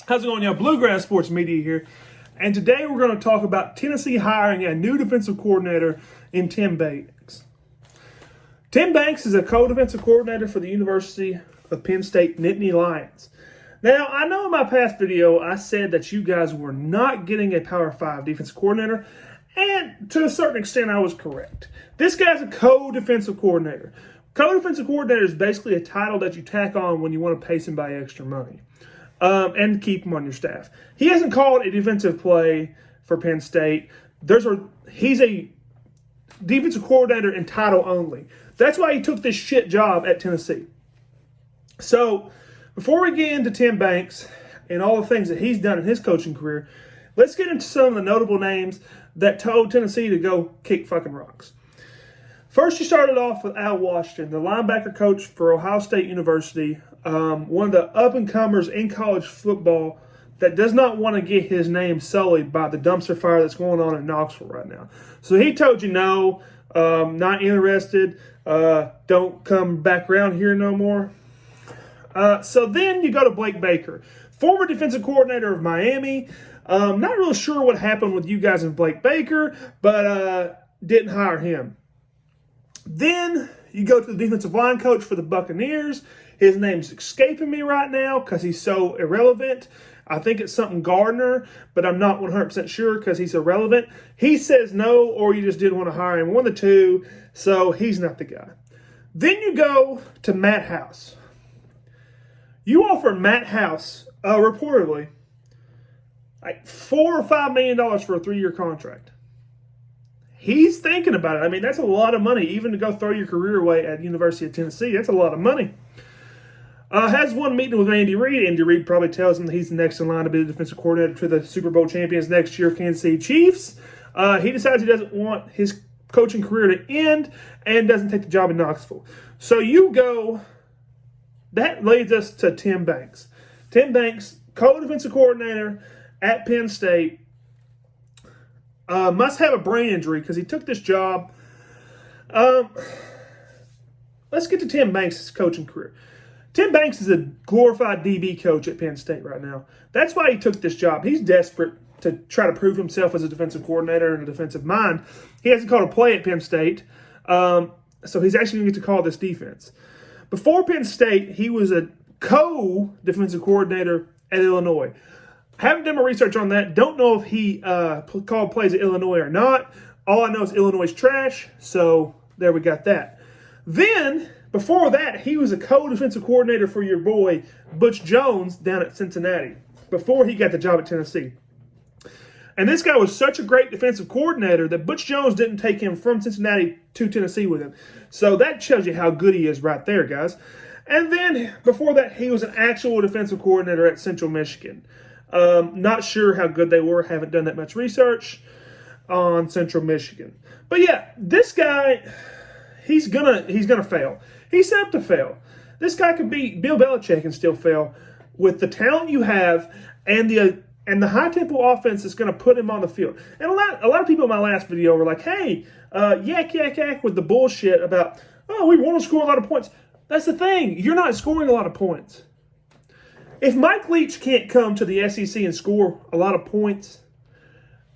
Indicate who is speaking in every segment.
Speaker 1: How's it going, y'all? Bluegrass Sports Media here. And today we're going to talk about Tennessee hiring a new defensive coordinator in Tim Banks. Tim Banks is a co-defensive coordinator for the University of Penn State Nittany Lions. Now, I know in my past video I said that you guys were not getting a Power 5 defensive coordinator, and to a certain extent I was correct. This guy's a co-defensive coordinator. Co-defensive coordinator is basically a title that you tack on when you want to pay somebody extra money. And keep him on your staff. He hasn't called a defensive play for Penn State. He's a defensive coordinator in title only. That's why he took this shit job at Tennessee. So, before we get into Tim Banks and all the things that he's done in his coaching career, let's get into some of the notable names that told Tennessee to go kick fucking rocks. First, you started off with Al Washington, the linebacker coach for Ohio State University, one of the up-and-comers in college football that does not want to get his name sullied by the dumpster fire that's going on in Knoxville right now. So he told you no, not interested, don't come back around here no more. So then you go to Blake Baker, former defensive coordinator of Miami. Not really sure what happened with you guys and Blake Baker, but didn't hire him. Then you go to the defensive line coach for the Buccaneers. His name's escaping me right now because he's so irrelevant. I think it's something Gardner, but I'm not 100% sure because he's irrelevant. He says no, or you just didn't want to hire him. One of the two, so he's not the guy. Then you go to Matt House. You offer Matt House, reportedly, like $4 or $5 million for a 3-year contract. He's thinking about it. I mean, that's a lot of money. Even to go throw your career away at University of Tennessee, that's a lot of money. Has one meeting with Andy Reid. Andy Reid probably tells him that he's next in line to be the defensive coordinator to the Super Bowl champions next year, Kansas City Chiefs. He decides he doesn't want his coaching career to end and doesn't take the job in Knoxville. So you go, that leads us to Tim Banks. Tim Banks, co-defensive coordinator at Penn State. Must have a brain injury because he took this job. Let's get to Tim Banks' coaching career. Tim Banks is a glorified DB coach at Penn State right now. That's why he took this job. He's desperate to try to prove himself as a defensive coordinator and a defensive mind. He hasn't called a play at Penn State, so he's actually going to get to call this defense. Before Penn State, he was a co-defensive coordinator at Illinois. Haven't done my research on that. Don't know if he called plays at Illinois or not. All I know is Illinois is trash, so there we got that. Then, before that, he was a co-defensive coordinator for your boy Butch Jones down at Cincinnati before he got the job at Tennessee. And this guy was such a great defensive coordinator that Butch Jones didn't take him from Cincinnati to Tennessee with him. So that tells you how good he is right there, guys. And then, before that, he was an actual defensive coordinator at Central Michigan. Not sure how good they were. Haven't done that much research on Central Michigan. But yeah, this guy, he's gonna fail. He's set up to fail. This guy could be Bill Belichick and still fail with the talent you have and the high tempo offense that's going to put him on the field. And a lot of people in my last video were like, "Hey, yak with the bullshit about we want to score a lot of points." That's the thing. You're not scoring a lot of points. If Mike Leach can't come to the SEC and score a lot of points,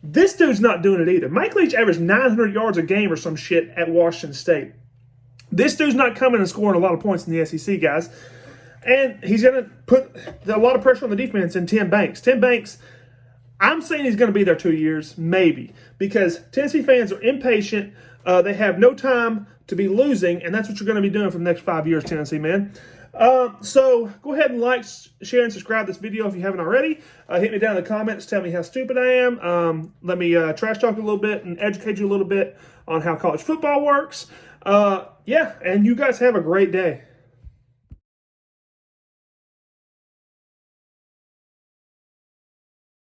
Speaker 1: this dude's not doing it either. Mike Leach averaged 900 yards a game or some shit at Washington State. This dude's not coming and scoring a lot of points in the SEC, guys. And he's going to put a lot of pressure on the defense in Tim Banks. Tim Banks, I'm saying he's going to be there 2 years, maybe, because Tennessee fans are impatient. They have no time to be losing, and that's what you're going to be doing for the next 5 years, Tennessee, man. So go ahead and like, share, and subscribe this video if you haven't already. Hit me down in the comments. Tell me how stupid I am. Let me trash talk a little bit and educate you a little bit on how college football works. Yeah, and you guys have a great day.